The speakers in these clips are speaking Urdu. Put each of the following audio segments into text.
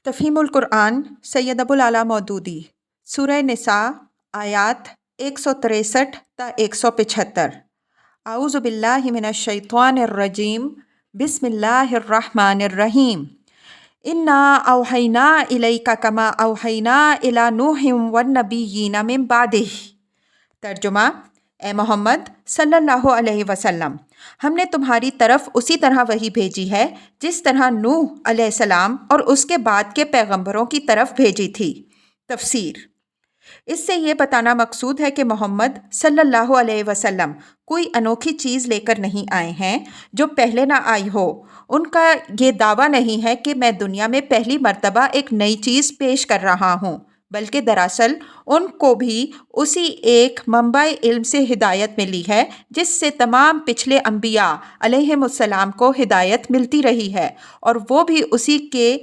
تفہیم القرآن سید ابوالعلا مودودی سورہ نساء آیات 163 تا 175۔ اعوذ باللہ من الشیطان الرجیم بسم اللہ الرحمن الرحیم۔ انا اوحینا الیک کما اوحینا الی نوح والنبیین من بعدہ۔ ترجمہ: اے محمد صلی اللہ علیہ وسلم، ہم نے تمہاری طرف اسی طرح وحی بھیجی ہے جس طرح نوح علیہ السلام اور اس کے بعد کے پیغمبروں کی طرف بھیجی تھی۔ تفسیر: اس سے یہ بتانا مقصود ہے کہ محمد صلی اللہ علیہ وسلم کوئی انوکھی چیز لے کر نہیں آئے ہیں جو پہلے نہ آئی ہو۔ ان کا یہ دعویٰ نہیں ہے کہ میں دنیا میں پہلی مرتبہ ایک نئی چیز پیش کر رہا ہوں، بلکہ دراصل ان کو بھی اسی ایک منبع علم سے ہدایت ملی ہے جس سے تمام پچھلے انبیاء علیہم السلام کو ہدایت ملتی رہی ہے، اور وہ بھی اسی کے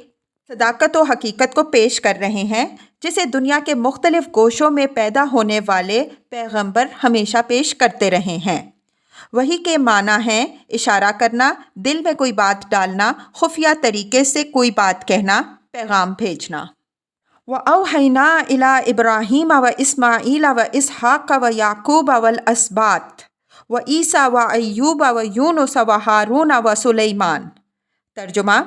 صداقت و حقیقت کو پیش کر رہے ہیں جسے دنیا کے مختلف گوشوں میں پیدا ہونے والے پیغمبر ہمیشہ پیش کرتے رہے ہیں۔ وحی کے معنی ہیں اشارہ کرنا، دل میں کوئی بات ڈالنا، خفیہ طریقے سے کوئی بات کہنا، پیغام بھیجنا۔ وَأَوْحَيْنَا إِلَىٰ إِبْرَاهِيمَ وَإِسْمَاعِيلَ وَإِسْحَاقَ وَيَعْقُوبَ وَالْأَسْبَاطِ وَعِيسَىٰ وَأَيُّوبَ وَيُونُسَ وَهَارُونَ وَسُلَيْمَانَ۔ ترجمہ: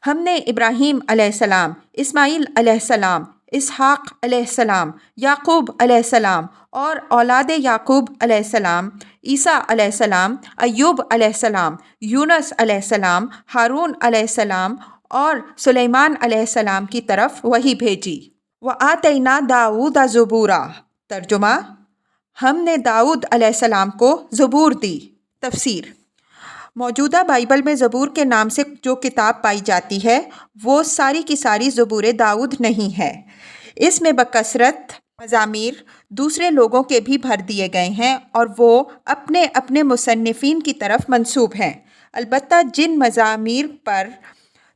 ہم نے ابراہیم علیہ السلام، اسماعیل علیہ السلام، اسحاق علیہ السلام، یعقوب علیہ السلام اور اولاد یعقوب علیہ السلام، عیسیٰ علیہ السلام، ایوب علیہ السلام، یونس علیہ السلام، ہارون علیہ السلام اور سلیمان علیہ السلام کی طرف وحی بھیجی۔ وَآتَيْنَا دَاوُودَ زَبُورًا۔ ترجمہ: ہم نے داؤد علیہ السلام کو زبور دی۔ تفسیر: موجودہ بائبل میں زبور کے نام سے جو کتاب پائی جاتی ہے وہ ساری کی ساری زبور داؤد نہیں ہے۔ اس میں بکثرت مزامیر دوسرے لوگوں کے بھی بھر دیے گئے ہیں اور وہ اپنے اپنے مصنفین کی طرف منسوب ہیں، البتہ جن مزامیر پر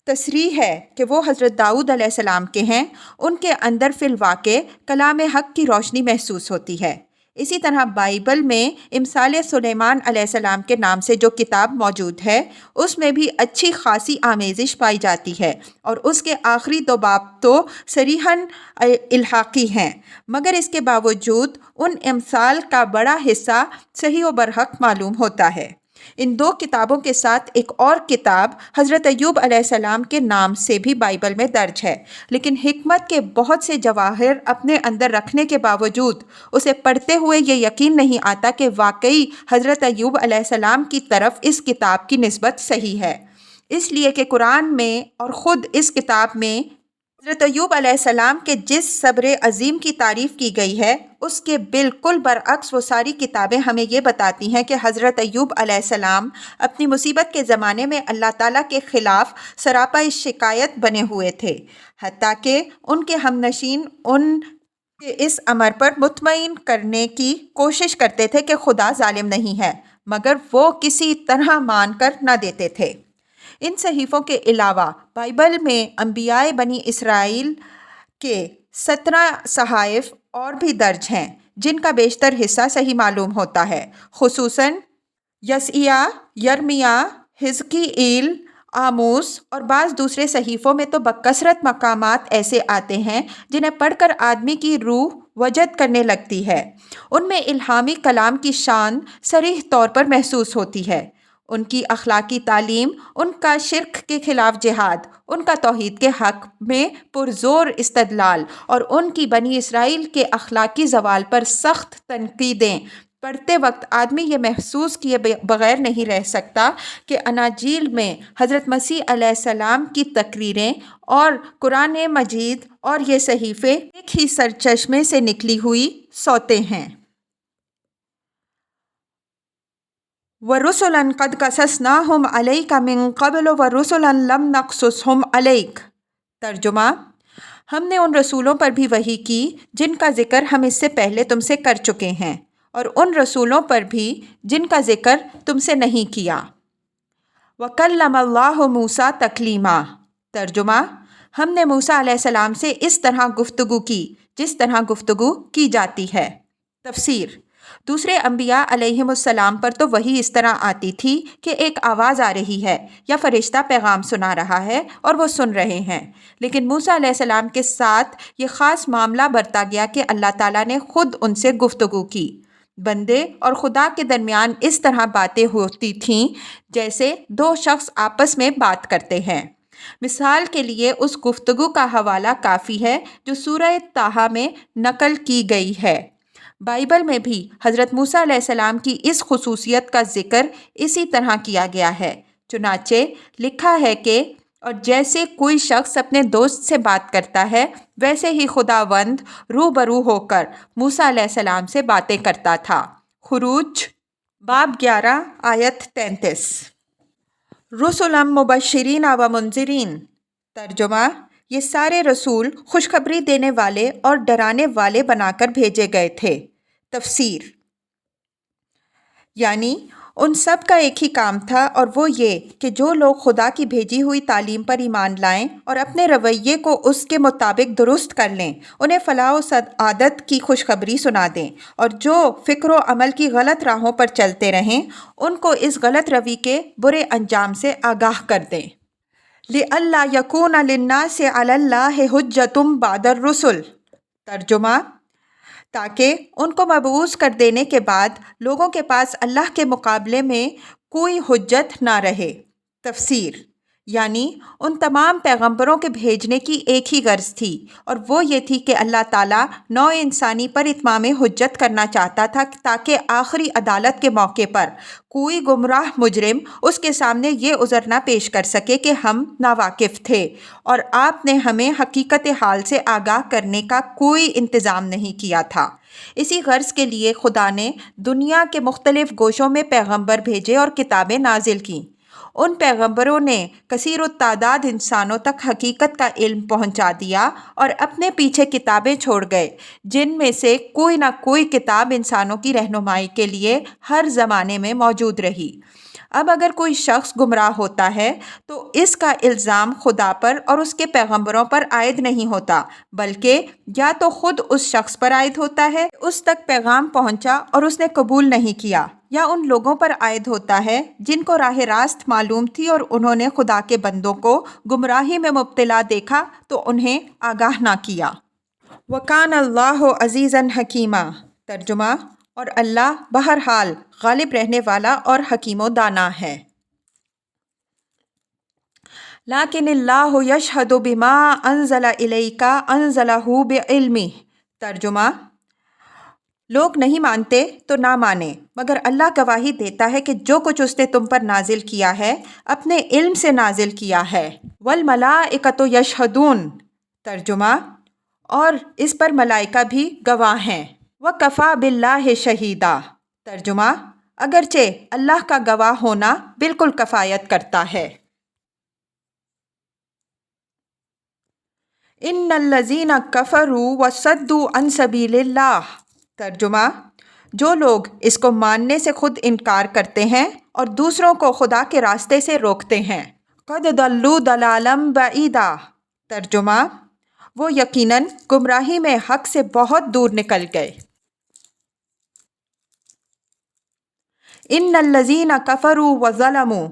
تصریح ہے کہ وہ حضرت داؤد علیہ السلام کے ہیں، ان کے اندر فی الواقع کلام حق کی روشنی محسوس ہوتی ہے۔ اسی طرح بائبل میں امثال سلیمان علیہ السلام کے نام سے جو کتاب موجود ہے اس میں بھی اچھی خاصی آمیزش پائی جاتی ہے، اور اس کے آخری دو باب تو صریحاً الحاقی ہیں، مگر اس کے باوجود ان امثال کا بڑا حصہ صحیح و برحق معلوم ہوتا ہے۔ ان دو کتابوں کے ساتھ ایک اور کتاب حضرت ایوب علیہ السلام کے نام سے بھی بائبل میں درج ہے، لیکن حکمت کے بہت سے جواہر اپنے اندر رکھنے کے باوجود اسے پڑھتے ہوئے یہ یقین نہیں آتا کہ واقعی حضرت ایوب علیہ السلام کی طرف اس کتاب کی نسبت صحیح ہے، اس لیے کہ قرآن میں اور خود اس کتاب میں حضرت ایوب علیہ السلام کے جس صبر عظیم کی تعریف کی گئی ہے اس کے بالکل برعکس وہ ساری کتابیں ہمیں یہ بتاتی ہیں کہ حضرت ایوب علیہ السلام اپنی مصیبت کے زمانے میں اللہ تعالیٰ کے خلاف سراپا شکایت بنے ہوئے تھے، حتیٰ کہ ان کے ہمنشین ان کے اس امر پر مطمئن کرنے کی کوشش کرتے تھے کہ خدا ظالم نہیں ہے، مگر وہ کسی طرح مان کر نہ دیتے تھے۔ ان صحیفوں کے علاوہ بائبل میں انبیاء بنی اسرائیل کے 17 صحائف اور بھی درج ہیں جن کا بیشتر حصہ صحیح معلوم ہوتا ہے، خصوصاً یسعیاہ، یرمیاہ، حزقییل، آموس اور بعض دوسرے صحیفوں میں تو بکثرت مقامات ایسے آتے ہیں جنہیں پڑھ کر آدمی کی روح وجد کرنے لگتی ہے۔ ان میں الہامی کلام کی شان صریح طور پر محسوس ہوتی ہے، ان کی اخلاقی تعلیم، ان کا شرک کے خلاف جہاد، ان کا توحید کے حق میں پرزور استدلال اور ان کی بنی اسرائیل کے اخلاقی زوال پر سخت تنقیدیں۔ پڑھتے وقت آدمی یہ محسوس کیے بغیر نہیں رہ سکتا کہ اناجیل میں حضرت مسیح علیہ السلام کی تقریریں اور قرآن مجید اور یہ صحیفے ایک ہی سرچشمے سے نکلی ہوئی صوتیں ہیں۔ وَرُسُلًا قَدْ قَصَصْنَاهُمْ عَلَيْكَ مِن قَبْلُ وَرُسُلًا لَمْ نَقْصُصْهُمْ عَلَيْكَ۔ ترجمہ: ہم نے ان رسولوں پر بھی وحی کی جن کا ذکر ہم اس سے پہلے تم سے کر چکے ہیں، اور ان رسولوں پر بھی جن کا ذکر تم سے نہیں کیا۔ وَكَلَّمَ اللَّهُ مُوسَىٰ تَكْلِيمًا۔ ترجمہ: ہم نے موسیٰ علیہ السلام سے اس طرح گفتگو کی جس طرح گفتگو کی جاتی ہے۔ تفسیر: دوسرے انبیاء علیہم السلام پر تو وہی اس طرح آتی تھی کہ ایک آواز آ رہی ہے یا فرشتہ پیغام سنا رہا ہے اور وہ سن رہے ہیں، لیکن موسیٰ علیہ السلام کے ساتھ یہ خاص معاملہ برتا گیا کہ اللہ تعالیٰ نے خود ان سے گفتگو کی۔ بندے اور خدا کے درمیان اس طرح باتیں ہوتی تھیں جیسے دو شخص آپس میں بات کرتے ہیں۔ مثال کے لیے اس گفتگو کا حوالہ کافی ہے جو سورہ طٰہٰ میں نقل کی گئی ہے۔ بائبل میں بھی حضرت موسیٰ علیہ السلام کی اس خصوصیت کا ذکر اسی طرح کیا گیا ہے۔ چنانچہ لکھا ہے کہ اور جیسے کوئی شخص اپنے دوست سے بات کرتا ہے ویسے ہی خداوند روبرو ہو کر موسیٰ علیہ السلام سے باتیں کرتا تھا۔ خروج باب 11 آیت 33۔ رسلا مبشرین و منذرین، ترجمہ یہ سارے رسول خوشخبری دینے والے اور ڈرانے والے بنا کر بھیجے گئے تھے۔ تفسیر یعنی ان سب کا ایک ہی کام تھا اور وہ یہ کہ جو لوگ خدا کی بھیجی ہوئی تعلیم پر ایمان لائیں اور اپنے رویے کو اس کے مطابق درست کر لیں، انہیں فلاح و سعادت کی خوشخبری سنا دیں، اور جو فکر و عمل کی غلط راہوں پر چلتے رہیں ان کو اس غلط روی کے برے انجام سے آگاہ کر دیں۔ لِأَلَّا يَكُونَ لِلنَّاسِ عَلَى اللَّهِ حُجَّةٌ بَعْدَ الرُّسُلِ، ترجمہ تاکہ ان کو مبعوث کر دینے کے بعد لوگوں کے پاس اللہ کے مقابلے میں کوئی حجت نہ رہے۔ تفسیر یعنی ان تمام پیغمبروں کے بھیجنے کی ایک ہی غرض تھی، اور وہ یہ تھی کہ اللہ تعالیٰ نوع انسانی پر اتمام حجت کرنا چاہتا تھا تاکہ آخری عدالت کے موقع پر کوئی گمراہ مجرم اس کے سامنے یہ عذر نہ پیش کر سکے کہ ہم ناواقف تھے اور آپ نے ہمیں حقیقت حال سے آگاہ کرنے کا کوئی انتظام نہیں کیا تھا۔ اسی غرض کے لیے خدا نے دنیا کے مختلف گوشوں میں پیغمبر بھیجے اور کتابیں نازل کیں۔ ان پیغمبروں نے کثیر التعداد انسانوں تک حقیقت کا علم پہنچا دیا اور اپنے پیچھے کتابیں چھوڑ گئے جن میں سے کوئی نہ کوئی کتاب انسانوں کی رہنمائی کے لیے ہر زمانے میں موجود رہی۔ اب اگر کوئی شخص گمراہ ہوتا ہے تو اس کا الزام خدا پر اور اس کے پیغمبروں پر عائد نہیں ہوتا، بلکہ یا تو خود اس شخص پر عائد ہوتا ہے اس تک پیغام پہنچا اور اس نے قبول نہیں کیا، یا ان لوگوں پر عائد ہوتا ہے جن کو راہ راست معلوم تھی اور انہوں نے خدا کے بندوں کو گمراہی میں مبتلا دیکھا تو انہیں آگاہ نہ کیا۔ وَكَانَ اللَّهُ عَزِيزًا حَكِيمًا، ترجمہ اور اللہ بہرحال غالب رہنے والا اور حکیم و دانا ہے۔ لیکن اللہ یشہد بما انزل الیک انزلہ بعلمہ، ترجمہ لوگ نہیں مانتے تو نہ مانیں، مگر اللہ گواہی دیتا ہے کہ جو کچھ اس نے تم پر نازل کیا ہے اپنے علم سے نازل کیا ہے۔ والملائکۃ یشہدون، ترجمہ اور اس پر ملائکہ بھی گواہ ہیں۔ وکفیٰ باللہ شہیدا، ترجمہ اگرچہ اللہ کا گواہ ہونا بالکل کفایت کرتا ہے۔ ان الذین کفروا وصدوا عن سبیل اللہ، ترجمہ جو لوگ اس کو ماننے سے خود انکار کرتے ہیں اور دوسروں کو خدا کے راستے سے روکتے ہیں۔ قد ضلوا ضلالا بعیدا، ترجمہ وہ یقیناً گمراہی میں حق سے بہت دور نکل گئے۔ ان الذین کفروا وظلموا،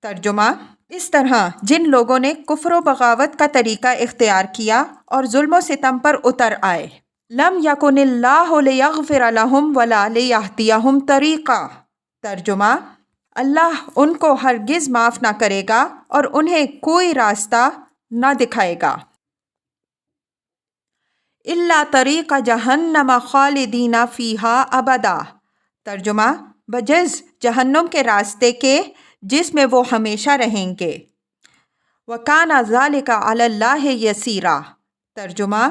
ترجمہ اس طرح جن لوگوں نے کفر و بغاوت کا طریقہ اختیار کیا اور ظلم و ستم پر اتر آئے، لم یکن اللہ لیغفر لہم ولا لیہدیہم طریقا، ترجمہ اللہ ان کو ہرگز معاف نہ کرے گا اور انہیں کوئی راستہ نہ دکھائے گا۔ الا طریق جہنم خالدین فیہا ابدا، ترجمہ بجز جہنم کے راستے کے جس میں وہ ہمیشہ رہیں گے۔ وَكَانَ ذَلِكَ عَلَى اللَّهِ يَسِيرًا، ترجمہ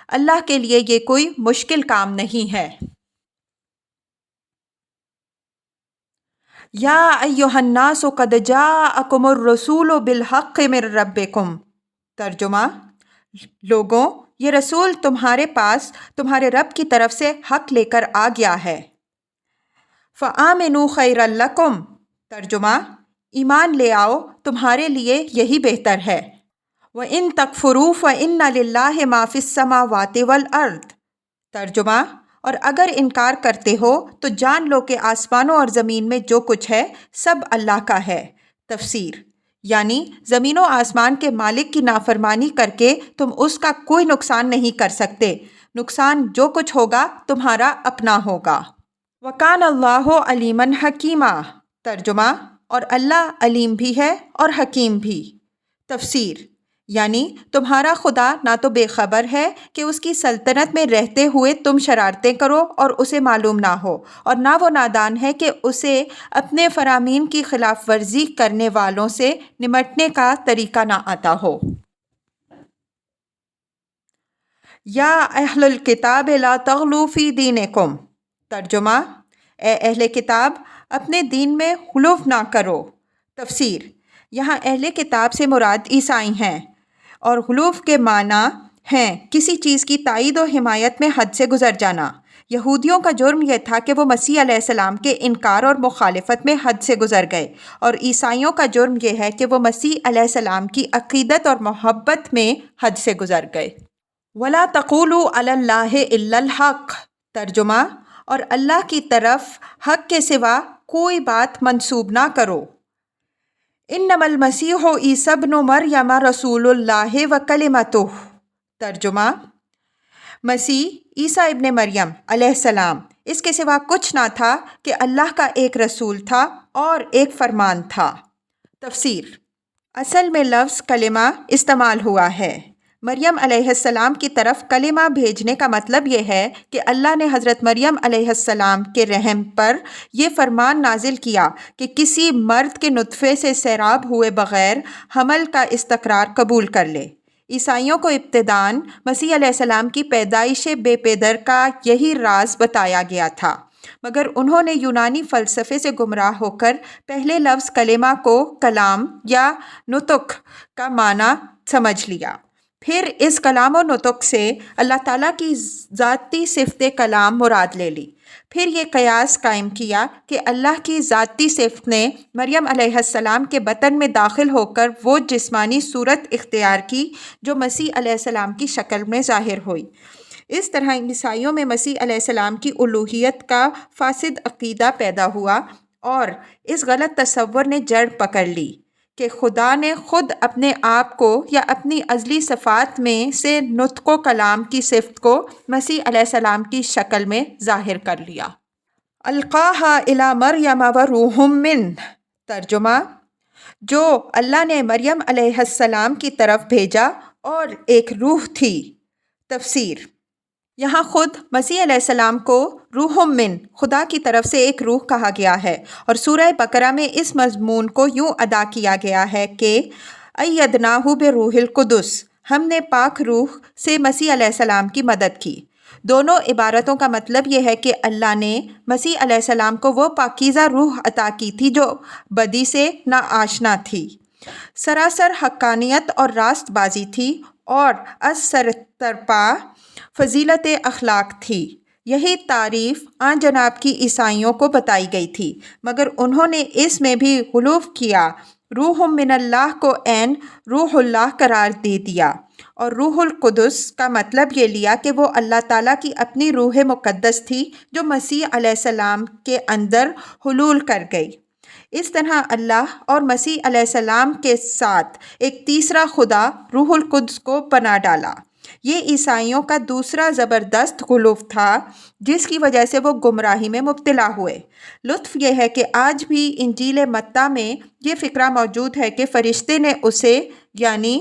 اللہ کے لیے یہ کوئی مشکل کام نہیں ہے۔ یا ایھا الناس قد جاءکم الرسول بالحق من ربکم، ترجمہ لوگوں یہ رسول تمہارے پاس تمہارے رب کی طرف سے حق لے کر آ گیا ہے۔ فآمنوا خیرا لکم، ترجمہ ایمان لے آؤ تمہارے لیے یہی بہتر ہے۔ وَإِن تَكْفُرُوا فَإِنَّ لِلَّهِ مَا فِي السَّمَاوَاتِ وَالْأَرْضِ، ترجمہ اور اگر انکار کرتے ہو تو جان لو کہ آسمانوں اور زمین میں جو کچھ ہے سب اللہ کا ہے۔ تفسیر یعنی زمین و آسمان کے مالک کی نافرمانی کر کے تم اس کا کوئی نقصان نہیں کر سکتے، نقصان جو کچھ ہوگا تمہارا اپنا ہوگا۔ وَكَانَ اللَّهُ عَلِيمًا حَكِيمًا ترجمہ اور اللہ علیم بھی ہے اور حکیم بھی۔ تفسیر یعنی تمہارا خدا نہ تو بے خبر ہے کہ اس کی سلطنت میں رہتے ہوئے تم شرارتیں کرو اور اسے معلوم نہ ہو، اور نہ وہ نادان ہے کہ اسے اپنے فرامین کی خلاف ورزی کرنے والوں سے نمٹنے کا طریقہ نہ آتا ہو۔ یا اہل الکتاب لا تغلوا فی دینکم ترجمہ اے اہل کتاب اپنے دین میں غلو نہ کرو۔ تفسیر یہاں اہل کتاب سے مراد عیسائی ہیں، اور غلو کے معنی ہیں کسی چیز کی تائید و حمایت میں حد سے گزر جانا۔ یہودیوں کا جرم یہ تھا کہ وہ مسیح علیہ السلام کے انکار اور مخالفت میں حد سے گزر گئے، اور عیسائیوں کا جرم یہ ہے کہ وہ مسیح علیہ السلام کی عقیدت اور محبت میں حد سے گزر گئے۔ وَلَا تَقُولُوا عَلَى اللَّهِ إِلَّا الْحَقَّ ترجمہ اور اللہ کی طرف حق کے سوا کوئی بات منسوب نہ کرو۔ انما المسیح عیسی ابن مریم رسول اللہ وکلمتہ ترجمہ مسیح عیسیٰ ابن مریم علیہ السلام اس کے سوا کچھ نہ تھا کہ اللہ کا ایک رسول تھا اور ایک فرمان تھا۔ تفسیر اصل میں لفظ کلمہ استعمال ہوا ہے۔ مریم علیہ السلام کی طرف کلمہ بھیجنے کا مطلب یہ ہے کہ اللہ نے حضرت مریم علیہ السلام کے رحم پر یہ فرمان نازل کیا کہ کسی مرد کے نطفے سے سیراب ہوئے بغیر حمل کا استقرار قبول کر لے۔ عیسائیوں کو ابتداً مسیح علیہ السلام کی پیدائش بے پدر کا یہی راز بتایا گیا تھا، مگر انہوں نے یونانی فلسفے سے گمراہ ہو کر پہلے لفظ کلمہ کو کلام یا نطق کا معنی سمجھ لیا، پھر اس کلام و نطق سے اللہ تعالیٰ کی ذاتی صفت کلام مراد لے لی، پھر یہ قیاس قائم کیا کہ اللہ کی ذاتی صفت نے مریم علیہ السلام کے بطن میں داخل ہو کر وہ جسمانی صورت اختیار کی جو مسیح علیہ السلام کی شکل میں ظاہر ہوئی۔ اس طرح عیسائیوں میں مسیح علیہ السلام کی الوہیت کا فاسد عقیدہ پیدا ہوا، اور اس غلط تصور نے جڑ پکڑ لی کہ خدا نے خود اپنے آپ کو یا اپنی ازلی صفات میں سے نطق و کلام کی صفت کو مسیح علیہ السلام کی شکل میں ظاہر کر لیا۔ القاہا الی مریم وروح منہ ترجمہ جو اللہ نے مریم علیہ السلام کی طرف بھیجا اور ایک روح تھی۔ تفسیر یہاں خود مسیح علیہ السلام کو روح من خدا کی طرف سے ایک روح کہا گیا ہے، اور سورہ بقرہ میں اس مضمون کو یوں ادا کیا گیا ہے کہ ایدناہ بروح القدس ہم نے پاک روح سے مسیح علیہ السلام کی مدد کی۔ دونوں عبارتوں کا مطلب یہ ہے کہ اللہ نے مسیح علیہ السلام کو وہ پاکیزہ روح عطا کی تھی جو بدی سے ناآشنا تھی، سراسر حقانیت اور راست بازی تھی، اور از سرترپا فضیلت اخلاق تھی۔ یہی تعریف آن جناب کی عیسائیوں کو بتائی گئی تھی، مگر انہوں نے اس میں بھی غلو کیا، روح من اللہ کو عین روح اللہ قرار دے دیا، اور روح القدس کا مطلب یہ لیا کہ وہ اللہ تعالیٰ کی اپنی روح مقدس تھی جو مسیح علیہ السلام کے اندر حلول کر گئی۔ اس طرح اللہ اور مسیح علیہ السلام کے ساتھ ایک تیسرا خدا روح القدس کو بنا ڈالا۔ یہ عیسائیوں کا دوسرا زبردست غلو تھا جس کی وجہ سے وہ گمراہی میں مبتلا ہوئے۔ لطف یہ ہے کہ آج بھی انجیل متی میں یہ فقرہ موجود ہے کہ فرشتے نے اسے یعنی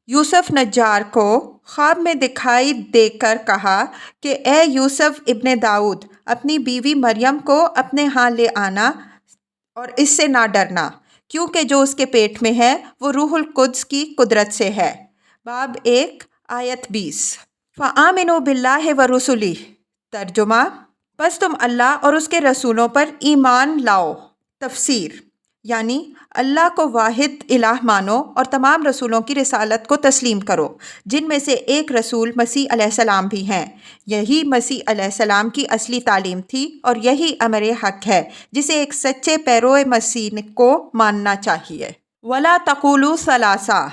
یوسف نجار کو خواب میں دکھائی دے کر کہا کہ اے یوسف ابن داؤد اپنی بیوی مریم کو اپنے ہاں لے آنا اور اس سے نہ ڈرنا، کیونکہ جو اس کے پیٹ میں ہے وہ روح القدس کی قدرت سے ہے۔ باب 1 آیت 20 فآمنوا باللہ ورسلہ ترجمہ بس تم اللہ اور اس کے رسولوں پر ایمان لاؤ۔ تفسیر یعنی اللہ کو واحد الہ مانو اور تمام رسولوں کی رسالت کو تسلیم کرو، جن میں سے ایک رسول مسیح علیہ السلام بھی ہیں۔ یہی مسیح علیہ السلام کی اصلی تعلیم تھی، اور یہی امر حق ہے جسے ایک سچے پیرو مسیح کو ماننا چاہیے۔ وَلَا تَقُولُوا ثَلَاثَةٌ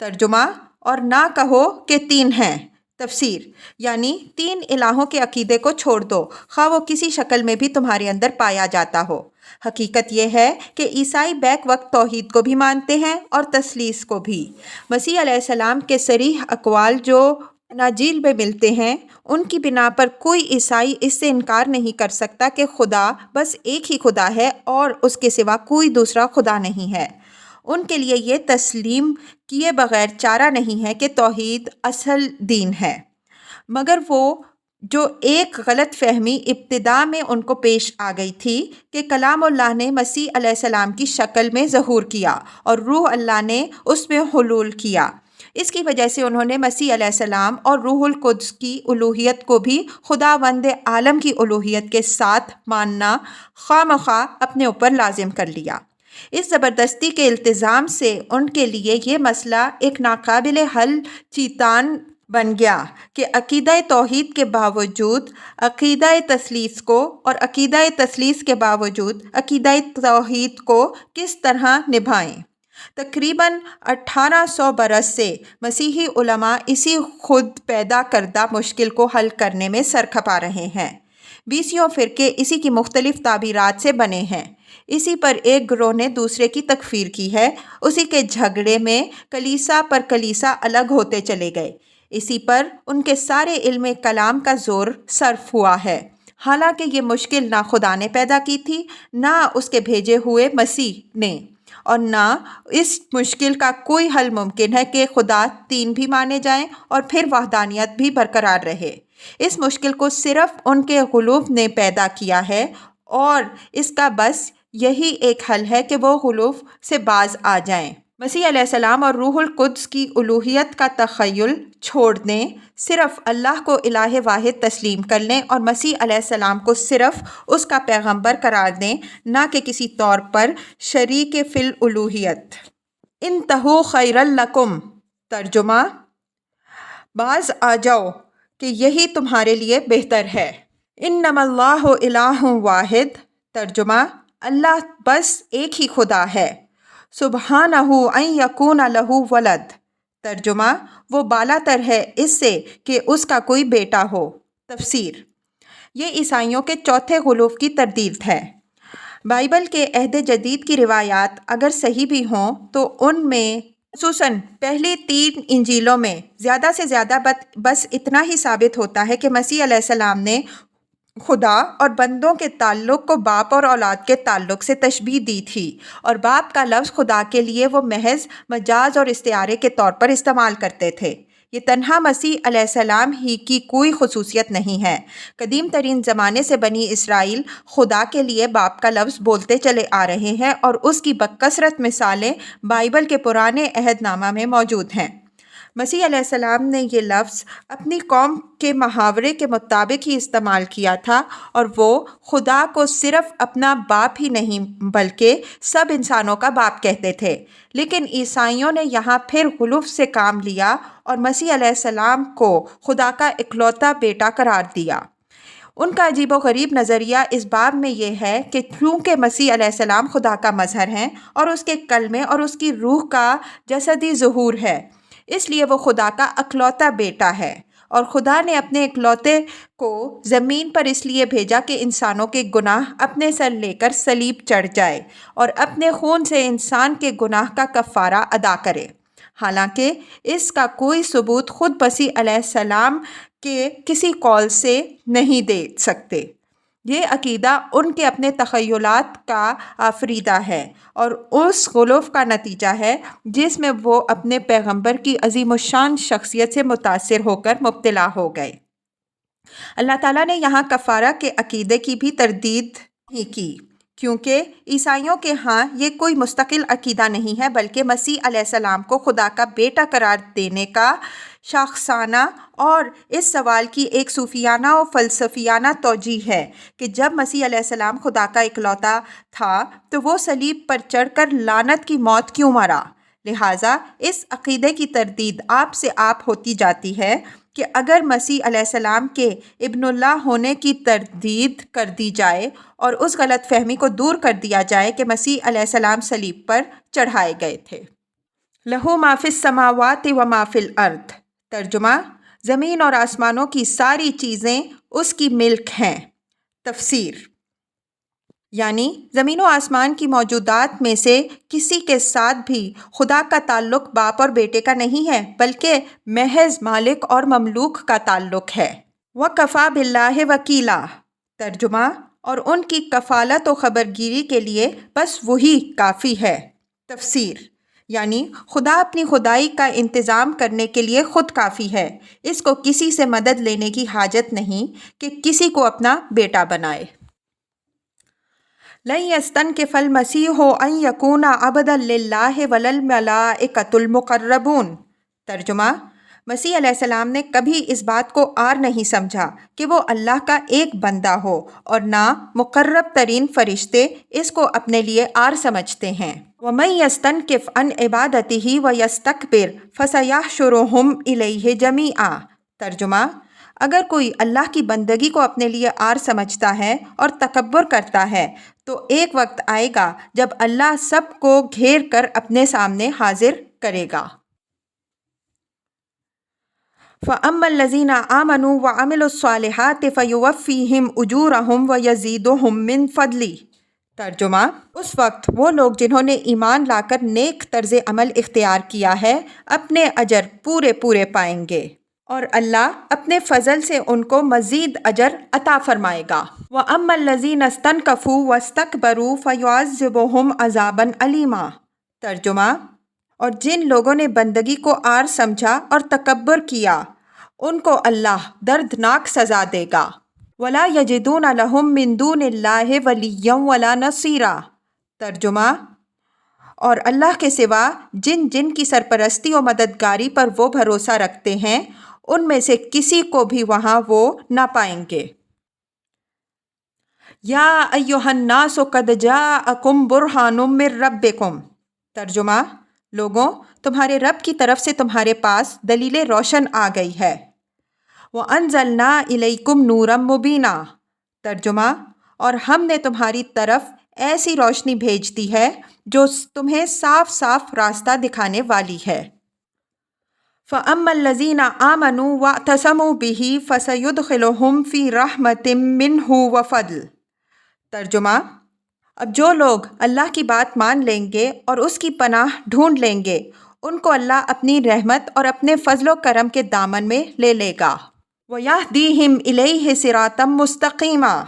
ترجمہ اور نہ کہو کہ تین ہیں۔ تفسیر یعنی 3 الہوں کے عقیدے کو چھوڑ دو، خواہ وہ کسی شکل میں بھی تمہارے اندر پایا جاتا ہو۔ حقیقت یہ ہے کہ عیسائی بیک وقت توحید کو بھی مانتے ہیں اور تثلیث کو بھی۔ مسیح علیہ السلام کے صریح اقوال جو اناجیل میں ملتے ہیں، ان کی بنا پر کوئی عیسائی اس سے انکار نہیں کر سکتا کہ خدا بس ایک ہی خدا ہے اور اس کے سوا کوئی دوسرا خدا نہیں ہے۔ ان کے لیے یہ تسلیم کیے بغیر چارہ نہیں ہے کہ توحید اصل دین ہے، مگر وہ جو ایک غلط فہمی ابتدا میں ان کو پیش آ گئی تھی کہ کلام اللہ نے مسیح علیہ السلام کی شکل میں ظہور کیا اور روح اللہ نے اس میں حلول کیا۔ اس کی وجہ سے انہوں نے مسیح علیہ السلام اور روح القدس کی الوہیت کو بھی خداوند عالم کی الوہیت کے ساتھ ماننا خواہ مخواہ اپنے اوپر لازم کر لیا۔ اس زبردستی کے التزام سے ان کے لیے یہ مسئلہ ایک ناقابل حل چیتان بن گیا کہ عقیدہ توحید کے باوجود عقیدہ تثلیث کو اور عقیدہ تثلیث کے باوجود عقیدہ توحید کو کس طرح نبھائیں۔ تقریباً 1800 برس سے مسیحی علماء اسی خود پیدا کردہ مشکل کو حل کرنے میں سر کھپا رہے ہیں۔ 20 فرقے اسی کی مختلف تعبیرات سے بنے ہیں۔ اسی پر ایک گروہ نے دوسرے کی تکفیر کی ہے، اسی کے جھگڑے میں کلیسا پر کلیسا الگ ہوتے چلے گئے، اسی پر ان کے سارے علم کلام کا زور صرف ہوا ہے، حالانکہ یہ مشکل نہ خدا نے پیدا کی تھی، نہ اس کے بھیجے ہوئے مسیح نے، اور نہ اس مشکل کا کوئی حل ممکن ہے کہ خدا 3 بھی مانے جائیں اور پھر وحدانیت بھی برقرار رہے۔ اس مشکل کو صرف ان کے غلوف نے پیدا کیا ہے، اور اس کا بس یہی ایک حل ہے کہ وہ غلوف سے باز آ جائیں۔ مسیح علیہ السلام اور روح القدس کی الوہیت کا تخیل چھوڑ دیں، صرف اللہ کو الہ واحد تسلیم کر لیں اور مسیح علیہ السلام کو صرف اس کا پیغمبر قرار دیں، نہ کہ کسی طور پر شریک فی الالوہیت۔ انتہوا خیرا لکم، ترجمہ باز آ جاؤ کہ یہی تمہارے لیے بہتر ہے۔ انما اللہ الہ واحد، ترجمہ اللہ بس ایک ہی خدا ہے۔ سبحانہ ان یکون لہ ولد، ترجمہ وہ بالا تر ہے اس سے کہ اس کا کوئی بیٹا ہو۔ تفسیر یہ عیسائیوں کے چوتھے غلوف کی تردید ہے۔ بائبل کے عہد جدید کی روایات اگر صحیح بھی ہوں تو ان میں خصوصاً پہلی 3 انجیلوں میں زیادہ سے زیادہ بس اتنا ہی ثابت ہوتا ہے کہ مسیح علیہ السلام نے خدا اور بندوں کے تعلق کو باپ اور اولاد کے تعلق سے تشبیہ دی تھی، اور باپ کا لفظ خدا کے لیے وہ محض مجاز اور استعارے کے طور پر استعمال کرتے تھے۔ یہ تنہا مسیح علیہ السلام ہی کی کوئی خصوصیت نہیں ہے۔ قدیم ترین زمانے سے بنی اسرائیل خدا کے لیے باپ کا لفظ بولتے چلے آ رہے ہیں، اور اس کی بکثرت مثالیں بائبل کے پرانے عہد نامہ میں موجود ہیں۔ مسیح علیہ السلام نے یہ لفظ اپنی قوم کے محاورے کے مطابق ہی استعمال کیا تھا، اور وہ خدا کو صرف اپنا باپ ہی نہیں بلکہ سب انسانوں کا باپ کہتے تھے۔ لیکن عیسائیوں نے یہاں پھر غلوف سے کام لیا اور مسیح علیہ السلام کو خدا کا اکلوتا بیٹا قرار دیا۔ ان کا عجیب و غریب نظریہ اس باب میں یہ ہے کہ چونکہ مسیح علیہ السلام خدا کا مظہر ہیں اور اس کے کلمے اور اس کی روح کا جسدی ظہور ہے، اس لیے وہ خدا کا اکلوتا بیٹا ہے، اور خدا نے اپنے اکلوتے کو زمین پر اس لیے بھیجا کہ انسانوں کے گناہ اپنے سر لے کر صلیب چڑھ جائے اور اپنے خون سے انسان کے گناہ کا کفارہ ادا کرے۔ حالانکہ اس کا کوئی ثبوت خود مسیح علیہ السلام کے کسی قول سے نہیں دے سکتے۔ یہ عقیدہ ان کے اپنے تخیلات کا آفریدہ ہے اور اس غلوف کا نتیجہ ہے جس میں وہ اپنے پیغمبر کی عظیم الشان شخصیت سے متاثر ہو کر مبتلا ہو گئے۔ اللہ تعالیٰ نے یہاں کفارہ کے عقیدے کی بھی تردید ہی کی، کیونکہ عیسائیوں کے ہاں یہ کوئی مستقل عقیدہ نہیں ہے، بلکہ مسیح علیہ السلام کو خدا کا بیٹا قرار دینے کا شاخسانہ اور اس سوال کی ایک صوفیانہ و فلسفیانہ توجیہ ہے کہ جب مسیح علیہ السلام خدا کا اکلوتا تھا تو وہ صلیب پر چڑھ کر لعنت کی موت کیوں مرا۔ لہٰذا اس عقیدے کی تردید آپ سے آپ ہوتی جاتی ہے کہ اگر مسیح علیہ السلام کے ابن اللہ ہونے کی تردید کر دی جائے اور اس غلط فہمی کو دور کر دیا جائے کہ مسیح علیہ السلام صلیب پر چڑھائے گئے تھے۔ لہو ما فی السماوات و ما فی الارض، ترجمہ زمین اور آسمانوں کی ساری چیزیں اس کی ملک ہیں۔ تفسیر یعنی زمین و آسمان کی موجودات میں سے کسی کے ساتھ بھی خدا کا تعلق باپ اور بیٹے کا نہیں ہے، بلکہ محض مالک اور مملوک کا تعلق ہے۔ وَكَفَى بِاللَّهِ وَكِيلًا ترجمہ اور ان کی کفالت و خبرگیری کے لیے بس وہی کافی ہے۔ تفسیر یعنی خدا اپنی خدائی کا انتظام کرنے کے لیے خود کافی ہے، اس کو کسی سے مدد لینے کی حاجت نہیں کہ کسی کو اپنا بیٹا بنائے۔ لَن يَسْتَنْكِفَ الْمَسِيحُ أَن يَكُونَ عَبْدًا لِلَّهِ وَلَا الْمَلَائِكَةُ الْمُقَرَّبُونَ ترجمہ مسیح علیہ السلام نے کبھی اس بات کو عار نہیں سمجھا کہ وہ اللہ کا ایک بندہ ہو، اور نہ مقرب ترین فرشتے اس کو اپنے لیے عار سمجھتے ہیں۔ وَمَن يَسْتَنْكِفْ عَنْ عِبَادَتِهِ وَيَسْتَكْبِرْ فَسَيَحْشُرُهُمْ إِلَيْهِ جَمِيعًا ترجمہ اگر کوئی اللہ کی بندگی کو اپنے لیے عار سمجھتا ہے اور تکبر کرتا ہے تو ایک وقت آئے گا جب اللہ سب کو گھیر کر اپنے سامنے حاضر کرے گا۔ فَأَمَّا الَّذِينَ آمَنُوا وَعَمِلُوا الصَّالِحَاتِ فَيُوَفِّيهِمْ أُجُورَهُمْ وَيَزِيدُهُمْ مِنْ فَضْلِهِ ترجمہ اس وقت وہ لوگ جنہوں نے ایمان لا کر نیک طرز عمل اختیار کیا ہے اپنے اجر پورے پورے پائیں گے، اور اللہ اپنے فضل سے ان کو مزید اجر عطا فرمائے گا۔ وَأَمَّا الَّذِينَ اسْتَنْكَفُوا وَاسْتَكْبَرُوا فَيُعَذِّبُهُمْ عَذَابًا أَلِيمًا ترجمہ اور جن لوگوں نے بندگی کو عار سمجھا اور تکبر کیا ان کو اللہ دردناک سزا دے گا۔ وَلَا يَجِدُونَ لَهُم مِّن دُونِ اللَّهِ وَلِيًّا وَلَا نَصِيرًا ترجمہ اور اللہ کے سوا جن جن کی سرپرستی و مددگاری پر وہ بھروسہ رکھتے ہیں ان میں سے کسی کو بھی وہاں وہ نہ پائیں گے۔ یا ایھا الناس قد جاءکم برہان من ربکم ترجمہ لوگوں تمہارے رب کی طرف سے تمہارے پاس دلیل روشن آ گئی ہے۔ وَأَنزَلْنَا إِلَيْكُمْ نُورًا مُبِينًا ترجمہ اور ہم نے تمہاری طرف ایسی روشنی بھیج دی ہے جو تمہیں صاف صاف راستہ دکھانے والی ہے۔ فَأَمَّا الَّذِينَ آمَنُوا وَاعْتَصَمُوا بِهِ فَسَيُدْخِلُهُمْ فِي رَحْمَةٍ مِّنْهُ وَفَضْلٍ ترجمہ اب جو لوگ اللہ کی بات مان لیں گے اور اس کی پناہ ڈھونڈ لیں گے ان کو اللہ اپنی رحمت اور اپنے فضل و کرم کے دامن میں لے لے گا۔ وَيَهْدِيهِمْ إِلَيْهِ صِرَاطًا مُسْتَقِيمًا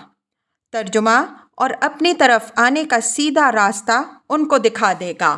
ترجمہ اور اپنی طرف آنے کا سیدھا راستہ ان کو دکھا دے گا۔